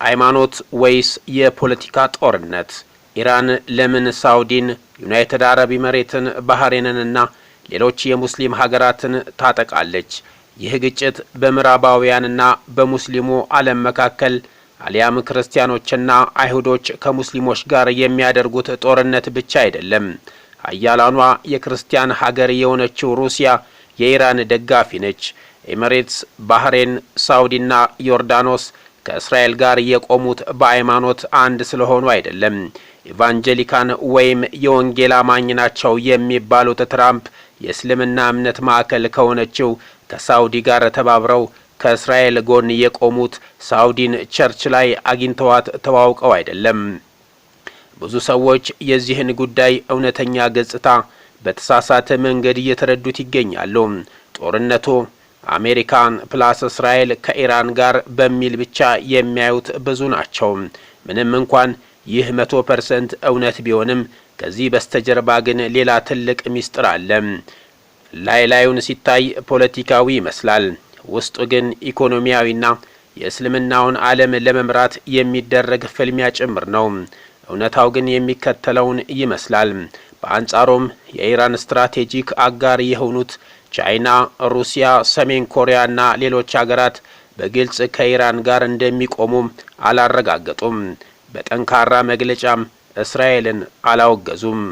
የሃይማኖት ወይስ የፖለቲካ ጦርነት? ኢራን ለምን ሳውዲን፣ ዩናይትድ አረብ ኤሚሬትን፣ ባህሬንንና ሌሎች የሙስሊም ሀገራትን ታጠቃለች? ይህ ግጭት በምዕራባውያንና በሙስሊሙ ዓለም መካከል አሊያም ክርስቲያኖችና አይሁዶች ከሙስሊሞች ጋር የሚያደርጉት ጦርነት ብቻ አይደለም። ሀያላኗ የክርስቲያን ሀገር የሆነችው ሩሲያ የኢራን ደጋፊ ነች። ኤሚሬትስ፣ ባህሬን፣ ሳውዲና ዮርዳኖስ ከእስራኤል ጋር የቆሙት በሃይማኖት አንድ ስለሆኑ አይደለም። ኢቫንጀሊካን ወይም የወንጌል አማኝ ናቸው የሚባሉት ትራምፕ የእስልምና እምነት ማዕከል ከሆነችው ከሳውዲ ጋር ተባብረው ከእስራኤል ጎን የቆሙት ሳውዲን ቸርች ላይ አግኝተዋት ተዋውቀው አይደለም። ብዙ ሰዎች የዚህን ጉዳይ እውነተኛ ገጽታ በተሳሳተ መንገድ እየተረዱት ይገኛሉ። ጦርነቱ አሜሪካን ፕላስ እስራኤል ከኢራን ጋር በሚል ብቻ የሚያዩት ብዙ ናቸው። ምንም እንኳን ይህ 100% እውነት ቢሆንም ከዚህ በስተጀርባ ግን ሌላ ትልቅ ሚስጥር አለ። ላዩን ሲታይ ፖለቲካዊ ይመስላል፣ ውስጡ ግን ኢኮኖሚያዊና የእስልምናውን ዓለም ለመምራት የሚደረግ ፍልሚያ ጭምር ነው። እውነታው ግን የሚከተለውን ይመስላል። በአንጻሩም የኢራን ስትራቴጂክ አጋር የሆኑት ቻይና፣ ሩሲያ፣ ሰሜን ኮሪያና ሌሎች ሀገራት በግልጽ ከኢራን ጋር እንደሚቆሙ አላረጋገጡም። በጠንካራ መግለጫም እስራኤልን አላወገዙም።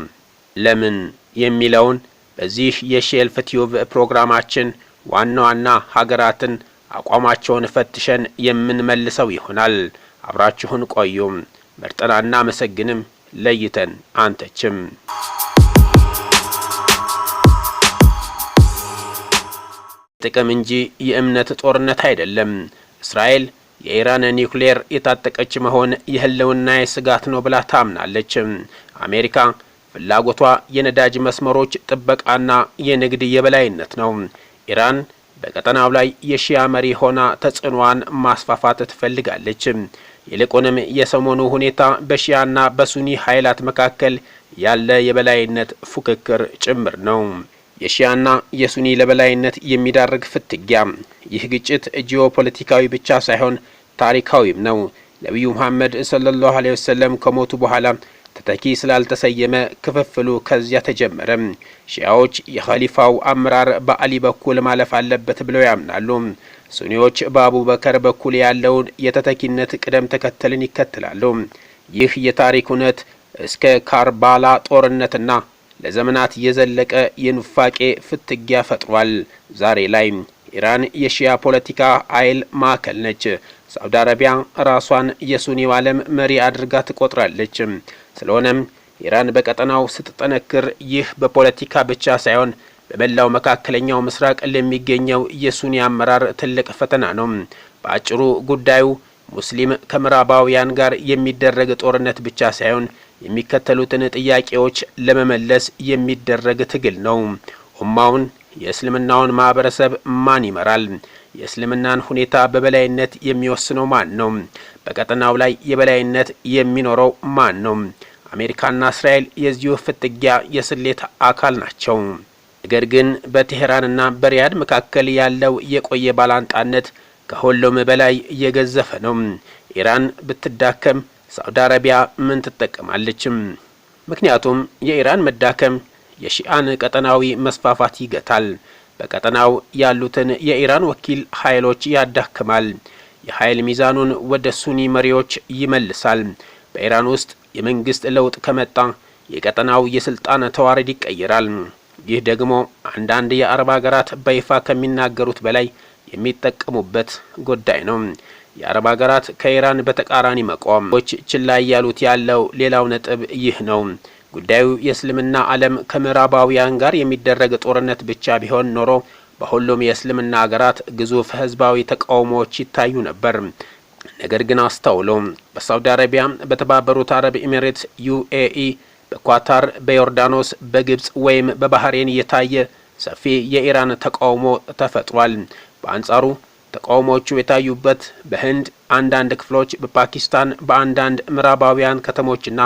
ለምን የሚለውን በዚህ የሼልፍ ቲዩብ ፕሮግራማችን ዋና ዋና ሀገራትን አቋማቸውን ፈትሸን የምንመልሰው ይሆናል። አብራችሁን ቆዩ። መርጠን አናመሰግንም፣ ለይተን አንተችም። ጥቅም እንጂ የእምነት ጦርነት አይደለም። እስራኤል የኢራን ኒውክሌር የታጠቀች መሆን የህልውና ስጋት ነው ብላ ታምናለች። አሜሪካ ፍላጎቷ የነዳጅ መስመሮች ጥበቃና የንግድ የበላይነት ነው። ኢራን በቀጠናው ላይ የሺያ መሪ ሆና ተጽዕኖዋን ማስፋፋት ትፈልጋለች። ይልቁንም የሰሞኑ ሁኔታ በሺያና በሱኒ ኃይላት መካከል ያለ የበላይነት ፉክክር ጭምር ነው። የሺያና የሱኒ ለበላይነት የሚዳርግ ፍትጊያ። ይህ ግጭት ጂኦፖለቲካዊ ብቻ ሳይሆን ታሪካዊም ነው። ነቢዩ መሐመድ ሰለላሁ ዐለይሂ ወሰለም ከሞቱ በኋላ ተተኪ ስላልተሰየመ ክፍፍሉ ከዚያ ተጀመረ። ሺያዎች የኸሊፋው አመራር በአሊ በኩል ማለፍ አለበት ብለው ያምናሉ። ሱኒዎች በአቡበከር በኩል ያለውን የተተኪነት ቅደም ተከተልን ይከተላሉ። ይህ የታሪክ እውነት እስከ ካርባላ ጦርነትና ለዘመናት የዘለቀ የኑፋቄ ፍትጊያ ፈጥሯል። ዛሬ ላይ ኢራን የሺያ ፖለቲካ ኃይል ማዕከል ነች። ሳውዲ አረቢያ ራሷን የሱኒው ዓለም መሪ አድርጋ ትቆጥራለች። ስለሆነም ኢራን በቀጠናው ስትጠነክር ይህ በፖለቲካ ብቻ ሳይሆን በመላው መካከለኛው ምስራቅ ለሚገኘው የሱኒ አመራር ትልቅ ፈተና ነው። በአጭሩ ጉዳዩ ሙስሊም ከምዕራባውያን ጋር የሚደረግ ጦርነት ብቻ ሳይሆን የሚከተሉትን ጥያቄዎች ለመመለስ የሚደረግ ትግል ነው። ኡማውን፣ የእስልምናውን ማህበረሰብ ማን ይመራል? የእስልምናን ሁኔታ በበላይነት የሚወስነው ማን ነው? በቀጠናው ላይ የበላይነት የሚኖረው ማን ነው? አሜሪካና እስራኤል የዚሁ ፍትጊያ የስሌት አካል ናቸው። ነገር ግን በቴህራንና በሪያድ መካከል ያለው የቆየ ባላንጣነት ከሁሉም በላይ የገዘፈ ነው። ኢራን ብትዳከም ሳውዲ አረቢያ ምን ትጠቀማለች? ምክንያቱም የኢራን መዳከም የሺአን ቀጠናዊ መስፋፋት ይገታል። በቀጠናው ያሉትን የኢራን ወኪል ኃይሎች ያዳክማል። የኃይል ሚዛኑን ወደ ሱኒ መሪዎች ይመልሳል። በኢራን ውስጥ የመንግስት ለውጥ ከመጣ የቀጠናው የስልጣን ተዋረድ ይቀየራል። ይህ ደግሞ አንዳንድ የአረብ ሀገራት በይፋ ከሚናገሩት በላይ የሚጠቀሙበት ጉዳይ ነው። የአረብ ሀገራት ከኢራን በተቃራኒ መቆም ችላ ያሉት ያለው ሌላው ነጥብ ይህ ነው። ጉዳዩ የእስልምና ዓለም ከምዕራባውያን ጋር የሚደረግ ጦርነት ብቻ ቢሆን ኖሮ በሁሉም የእስልምና ሀገራት ግዙፍ ህዝባዊ ተቃውሞዎች ይታዩ ነበር። ነገር ግን አስተውሎ በሳውዲ አረቢያ፣ በተባበሩት አረብ ኤሚሬትስ ዩኤኢ፣ በኳታር፣ በዮርዳኖስ፣ በግብጽ ወይም በባህሬን የታየ ሰፊ የኢራን ተቃውሞ ተፈጥሯል። በአንጻሩ ተቃውሞቹ የታዩበት በህንድ አንዳንድ ክፍሎች፣ በፓኪስታን በአንዳንድ ምዕራባውያን ከተሞችና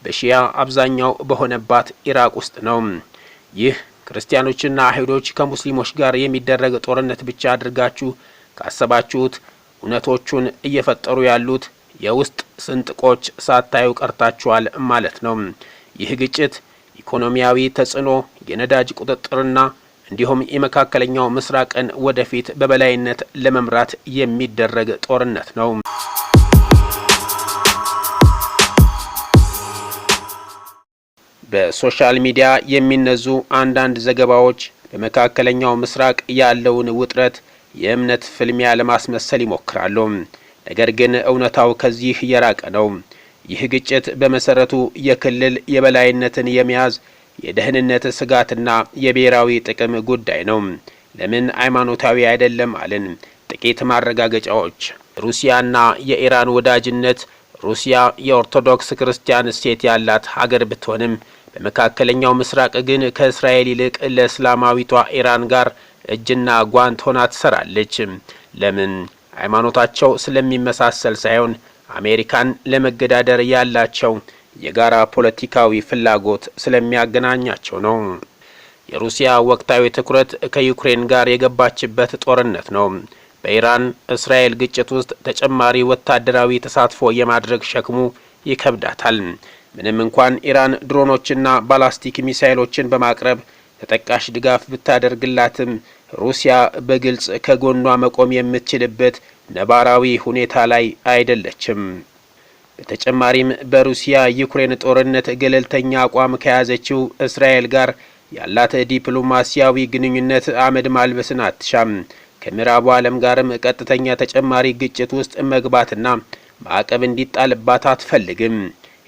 በሺያ አብዛኛው በሆነባት ኢራቅ ውስጥ ነው። ይህ ክርስቲያኖችና አይሁዶች ከሙስሊሞች ጋር የሚደረግ ጦርነት ብቻ አድርጋችሁ ካሰባችሁት እውነቶቹን እየፈጠሩ ያሉት የውስጥ ስንጥቆች ሳታዩ ቀርታችኋል ማለት ነው። ይህ ግጭት ኢኮኖሚያዊ ተጽዕኖ፣ የነዳጅ ቁጥጥርና እንዲሁም የመካከለኛው ምስራቅን ወደፊት በበላይነት ለመምራት የሚደረግ ጦርነት ነው። በሶሻል ሚዲያ የሚነዙ አንዳንድ ዘገባዎች በመካከለኛው ምስራቅ ያለውን ውጥረት የእምነት ፍልሚያ ለማስመሰል ይሞክራሉ። ነገር ግን እውነታው ከዚህ የራቀ ነው። ይህ ግጭት በመሰረቱ የክልል የበላይነትን የመያዝ የደህንነት ስጋትና የብሔራዊ ጥቅም ጉዳይ ነው። ለምን ሃይማኖታዊ አይደለም አልን? ጥቂት ማረጋገጫዎች። ሩሲያና የኢራን ወዳጅነት። ሩሲያ የኦርቶዶክስ ክርስቲያን እሴት ያላት ሀገር ብትሆንም በመካከለኛው ምስራቅ ግን ከእስራኤል ይልቅ ለእስላማዊቷ ኢራን ጋር እጅና ጓንት ሆና ትሰራለች። ለምን? ሃይማኖታቸው ስለሚመሳሰል ሳይሆን አሜሪካን ለመገዳደር ያላቸው የጋራ ፖለቲካዊ ፍላጎት ስለሚያገናኛቸው ነው። የሩሲያ ወቅታዊ ትኩረት ከዩክሬን ጋር የገባችበት ጦርነት ነው። በኢራን እስራኤል ግጭት ውስጥ ተጨማሪ ወታደራዊ ተሳትፎ የማድረግ ሸክሙ ይከብዳታል። ምንም እንኳን ኢራን ድሮኖችና ባላስቲክ ሚሳይሎችን በማቅረብ ተጠቃሽ ድጋፍ ብታደርግላትም ሩሲያ በግልጽ ከጎኗ መቆም የምትችልበት ነባራዊ ሁኔታ ላይ አይደለችም። በተጨማሪም በሩሲያ ዩክሬን ጦርነት ገለልተኛ አቋም ከያዘችው እስራኤል ጋር ያላት ዲፕሎማሲያዊ ግንኙነት አመድ ማልበስን አትሻም። ከምዕራቡ ዓለም ጋርም ቀጥተኛ ተጨማሪ ግጭት ውስጥ መግባትና ማዕቀብ እንዲጣልባት አትፈልግም።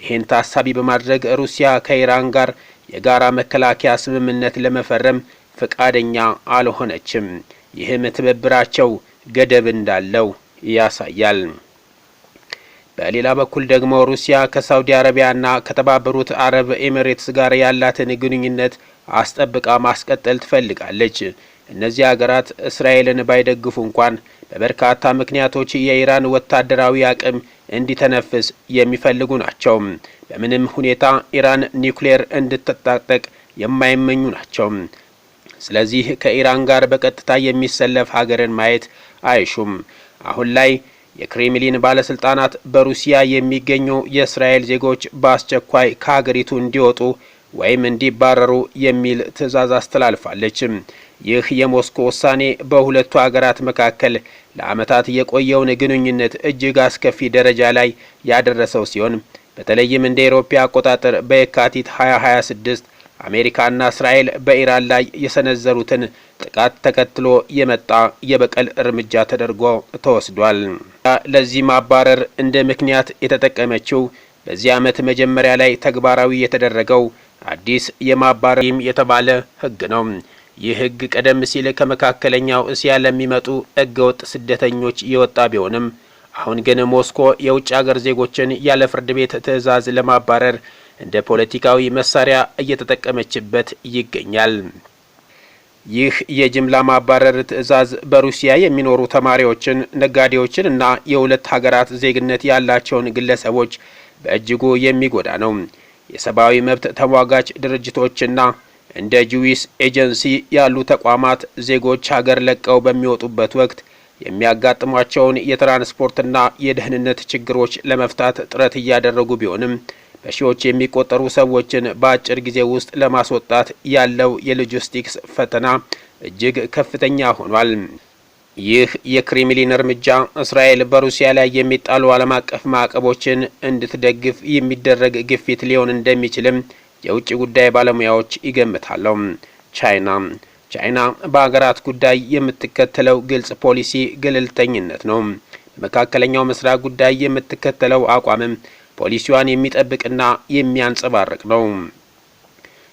ይህን ታሳቢ በማድረግ ሩሲያ ከኢራን ጋር የጋራ መከላከያ ስምምነት ለመፈረም ፈቃደኛ አልሆነችም። ይህም ትብብራቸው ገደብ እንዳለው ያሳያል። በሌላ በኩል ደግሞ ሩሲያ ከሳውዲ አረቢያና ከተባበሩት አረብ ኤሚሬትስ ጋር ያላትን ግንኙነት አስጠብቃ ማስቀጠል ትፈልጋለች። እነዚህ ሀገራት እስራኤልን ባይደግፉ እንኳን በበርካታ ምክንያቶች የኢራን ወታደራዊ አቅም እንዲተነፍስ የሚፈልጉ ናቸው። በምንም ሁኔታ ኢራን ኒውክሌር እንድትታጠቅ የማይመኙ ናቸው። ስለዚህ ከኢራን ጋር በቀጥታ የሚሰለፍ ሀገርን ማየት አይሹም። አሁን ላይ የክሬምሊን ባለስልጣናት በሩሲያ የሚገኙ የእስራኤል ዜጎች በአስቸኳይ ከሀገሪቱ እንዲወጡ ወይም እንዲባረሩ የሚል ትዕዛዝ አስተላልፋለች። ይህ የሞስኮ ውሳኔ በሁለቱ ሀገራት መካከል ለዓመታት የቆየውን ግንኙነት እጅግ አስከፊ ደረጃ ላይ ያደረሰው ሲሆን በተለይም እንደ አውሮፓ አቆጣጠር በየካቲት 2026 አሜሪካና እስራኤል በኢራን ላይ የሰነዘሩትን ጥቃት ተከትሎ የመጣ የበቀል እርምጃ ተደርጎ ተወስዷል። ለዚህ ማባረር እንደ ምክንያት የተጠቀመችው በዚህ ዓመት መጀመሪያ ላይ ተግባራዊ የተደረገው አዲስ የማባረር የተባለ ሕግ ነው። ይህ ሕግ ቀደም ሲል ከመካከለኛው እስያ ለሚመጡ ሕገወጥ ስደተኞች የወጣ ቢሆንም አሁን ግን ሞስኮ የውጭ ሀገር ዜጎችን ያለ ፍርድ ቤት ትዕዛዝ ለማባረር እንደ ፖለቲካዊ መሳሪያ እየተጠቀመችበት ይገኛል። ይህ የጅምላ ማባረር ትዕዛዝ በሩሲያ የሚኖሩ ተማሪዎችን፣ ነጋዴዎችን እና የሁለት ሀገራት ዜግነት ያላቸውን ግለሰቦች በእጅጉ የሚጎዳ ነው። የሰብአዊ መብት ተሟጋች ድርጅቶችና እንደ ጁዊስ ኤጀንሲ ያሉ ተቋማት ዜጎች ሀገር ለቀው በሚወጡበት ወቅት የሚያጋጥሟቸውን የትራንስፖርትና የደህንነት ችግሮች ለመፍታት ጥረት እያደረጉ ቢሆንም በሺዎች የሚቆጠሩ ሰዎችን በአጭር ጊዜ ውስጥ ለማስወጣት ያለው የሎጂስቲክስ ፈተና እጅግ ከፍተኛ ሆኗል። ይህ የክሬምሊን እርምጃ እስራኤል በሩሲያ ላይ የሚጣሉ ዓለም አቀፍ ማዕቀቦችን እንድትደግፍ የሚደረግ ግፊት ሊሆን እንደሚችልም የውጭ ጉዳይ ባለሙያዎች ይገምታሉ። ቻይና በሀገራት ጉዳይ የምትከተለው ግልጽ ፖሊሲ ገለልተኝነት ነው። በመካከለኛው ምስራቅ ጉዳይ የምትከተለው አቋምም ፖሊሲዋን የሚጠብቅና የሚያንጸባርቅ ነው።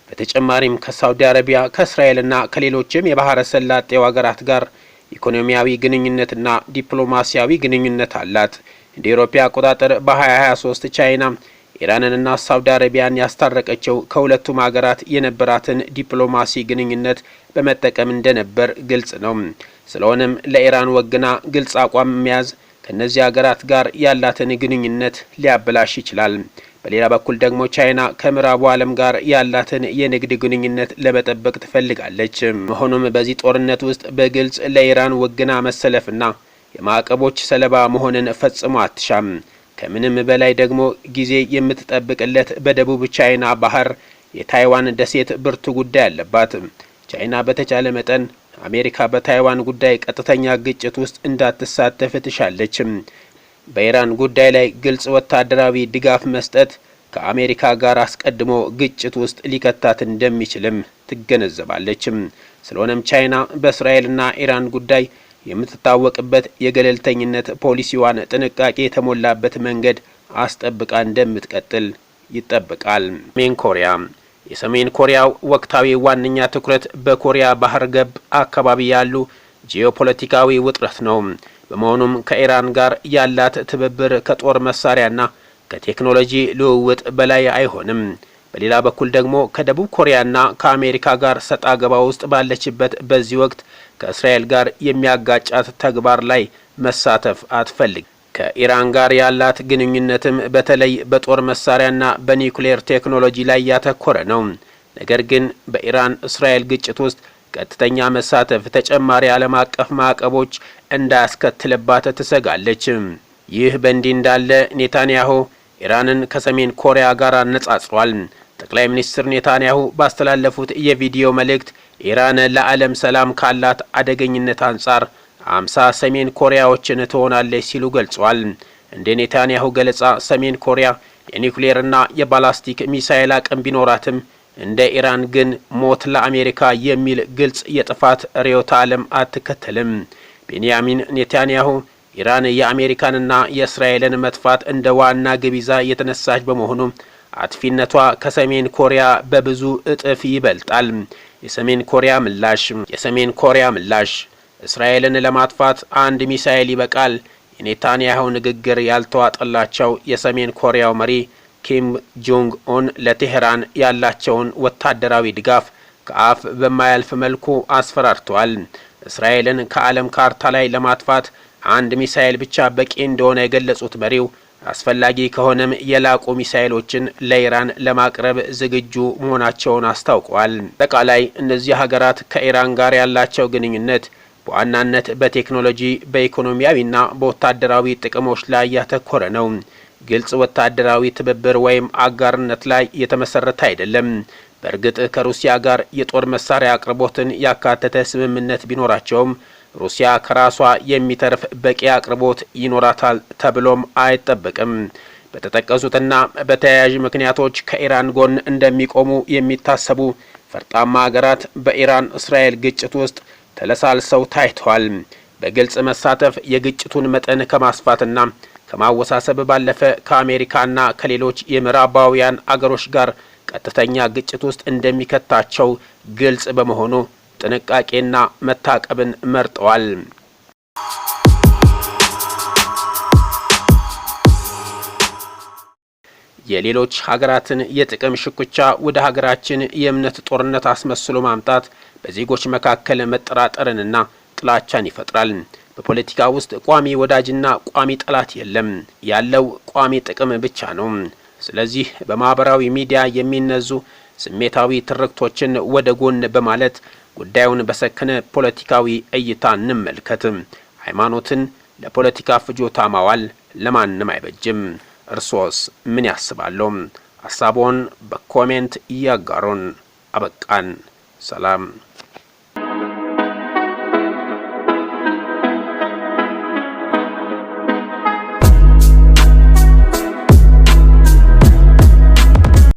በተጨማሪም ከሳውዲ አረቢያ ከእስራኤልና ከሌሎችም የባህረ ሰላጤው ሀገራት ጋር ኢኮኖሚያዊ ግንኙነትና ዲፕሎማሲያዊ ግንኙነት አላት። እንደ አውሮፓ አቆጣጠር በ2023 ቻይና ኢራንንና ሳውዲ አረቢያን ያስታረቀችው ከሁለቱም ሀገራት የነበራትን ዲፕሎማሲ ግንኙነት በመጠቀም እንደነበር ግልጽ ነው። ስለሆነም ለኢራን ወግና ግልጽ አቋም መያዝ ከነዚህ ሀገራት ጋር ያላትን ግንኙነት ሊያበላሽ ይችላል። በሌላ በኩል ደግሞ ቻይና ከምዕራቡ ዓለም ጋር ያላትን የንግድ ግንኙነት ለመጠበቅ ትፈልጋለች። መሆኑም በዚህ ጦርነት ውስጥ በግልጽ ለኢራን ወግና መሰለፍና የማዕቀቦች ሰለባ መሆንን ፈጽሞ አትሻም። ከምንም በላይ ደግሞ ጊዜ የምትጠብቅለት በደቡብ ቻይና ባህር የታይዋን ደሴት ብርቱ ጉዳይ አለባት። ቻይና በተቻለ መጠን አሜሪካ በታይዋን ጉዳይ ቀጥተኛ ግጭት ውስጥ እንዳትሳተፍ ትሻለች። በኢራን ጉዳይ ላይ ግልጽ ወታደራዊ ድጋፍ መስጠት ከአሜሪካ ጋር አስቀድሞ ግጭት ውስጥ ሊከታት እንደሚችልም ትገነዘባለች። ስለሆነም ቻይና በእስራኤልና ኢራን ጉዳይ የምትታወቅበት የገለልተኝነት ፖሊሲዋን ጥንቃቄ የተሞላበት መንገድ አስጠብቃ እንደምትቀጥል ይጠበቃል። ሰሜን ኮሪያ የሰሜን ኮሪያው ወቅታዊ ዋነኛ ትኩረት በኮሪያ ባህር ገብ አካባቢ ያሉ ጂኦፖለቲካዊ ውጥረት ነው። በመሆኑም ከኢራን ጋር ያላት ትብብር ከጦር መሳሪያና ከቴክኖሎጂ ልውውጥ በላይ አይሆንም። በሌላ በኩል ደግሞ ከደቡብ ኮሪያና ከአሜሪካ ጋር ሰጣ ገባ ውስጥ ባለችበት በዚህ ወቅት ከእስራኤል ጋር የሚያጋጫት ተግባር ላይ መሳተፍ አትፈልግ። ከኢራን ጋር ያላት ግንኙነትም በተለይ በጦር መሳሪያና በኒውክሌር ቴክኖሎጂ ላይ ያተኮረ ነው። ነገር ግን በኢራን እስራኤል ግጭት ውስጥ ቀጥተኛ መሳተፍ ተጨማሪ ዓለም አቀፍ ማዕቀቦች እንዳያስከትልባት ትሰጋለች። ይህ በእንዲህ እንዳለ ኔታንያሁ ኢራንን ከሰሜን ኮሪያ ጋር አነጻጽሯል። ጠቅላይ ሚኒስትር ኔታንያሁ ባስተላለፉት የቪዲዮ መልእክት ኢራን ለዓለም ሰላም ካላት አደገኝነት አንጻር 50 ሰሜን ኮሪያዎችን ትሆናለች ሲሉ ገልጸዋል። እንደ ኔታንያሁ ገለጻ ሰሜን ኮሪያ የኒውክሌርና የባላስቲክ ሚሳኤል አቅም ቢኖራትም እንደ ኢራን ግን ሞት ለአሜሪካ የሚል ግልጽ የጥፋት ርዕዮተ ዓለም አትከተልም። ቤንያሚን ኔታንያሁ ኢራን የአሜሪካንና የእስራኤልን መጥፋት እንደ ዋና ግብ ይዛ የተነሳች በመሆኑ አጥፊነቷ ከሰሜን ኮሪያ በብዙ እጥፍ ይበልጣል። የሰሜን ኮሪያ ምላሽ እስራኤልን ለማጥፋት አንድ ሚሳኤል ይበቃል። የኔታንያሁ ንግግር ያልተዋጠላቸው የሰሜን ኮሪያው መሪ ኪም ጆንግ ኡን ለቴህራን ያላቸውን ወታደራዊ ድጋፍ ከአፍ በማያልፍ መልኩ አስፈራርተዋል። እስራኤልን ከዓለም ካርታ ላይ ለማጥፋት አንድ ሚሳኤል ብቻ በቂ እንደሆነ የገለጹት መሪው አስፈላጊ ከሆነም የላቁ ሚሳኤሎችን ለኢራን ለማቅረብ ዝግጁ መሆናቸውን አስታውቀዋል። በአጠቃላይ እነዚህ ሀገራት ከኢራን ጋር ያላቸው ግንኙነት በዋናነት በቴክኖሎጂ በኢኮኖሚያዊና በወታደራዊ ጥቅሞች ላይ ያተኮረ ነው። ግልጽ ወታደራዊ ትብብር ወይም አጋርነት ላይ የተመሰረተ አይደለም። በእርግጥ ከሩሲያ ጋር የጦር መሳሪያ አቅርቦትን ያካተተ ስምምነት ቢኖራቸውም ሩሲያ ከራሷ የሚተርፍ በቂ አቅርቦት ይኖራታል ተብሎም አይጠበቅም። በተጠቀሱትና በተያያዥ ምክንያቶች ከኢራን ጎን እንደሚቆሙ የሚታሰቡ ፈርጣማ ሀገራት በኢራን እስራኤል ግጭት ውስጥ ተለሳልሰው ታይተዋል። በግልጽ መሳተፍ የግጭቱን መጠን ከማስፋትና ከማወሳሰብ ባለፈ ከአሜሪካና ከሌሎች የምዕራባውያን አገሮች ጋር ቀጥተኛ ግጭት ውስጥ እንደሚከታቸው ግልጽ በመሆኑ ጥንቃቄና መታቀብን መርጠዋል። የሌሎች ሀገራትን የጥቅም ሽኩቻ ወደ ሀገራችን የእምነት ጦርነት አስመስሎ ማምጣት በዜጎች መካከል መጠራጠርንና ጥላቻን ይፈጥራል። በፖለቲካ ውስጥ ቋሚ ወዳጅና ቋሚ ጠላት የለም፣ ያለው ቋሚ ጥቅም ብቻ ነው። ስለዚህ በማህበራዊ ሚዲያ የሚነዙ ስሜታዊ ትርክቶችን ወደ ጎን በማለት ጉዳዩን በሰከነ ፖለቲካዊ እይታ እንመልከት። ሃይማኖትን ለፖለቲካ ፍጆታ ማዋል ለማንም አይበጅም። እርሶስ ምን ያስባሉ? ሐሳቦን በኮሜንት ያጋሩን። አበቃን። ሰላም።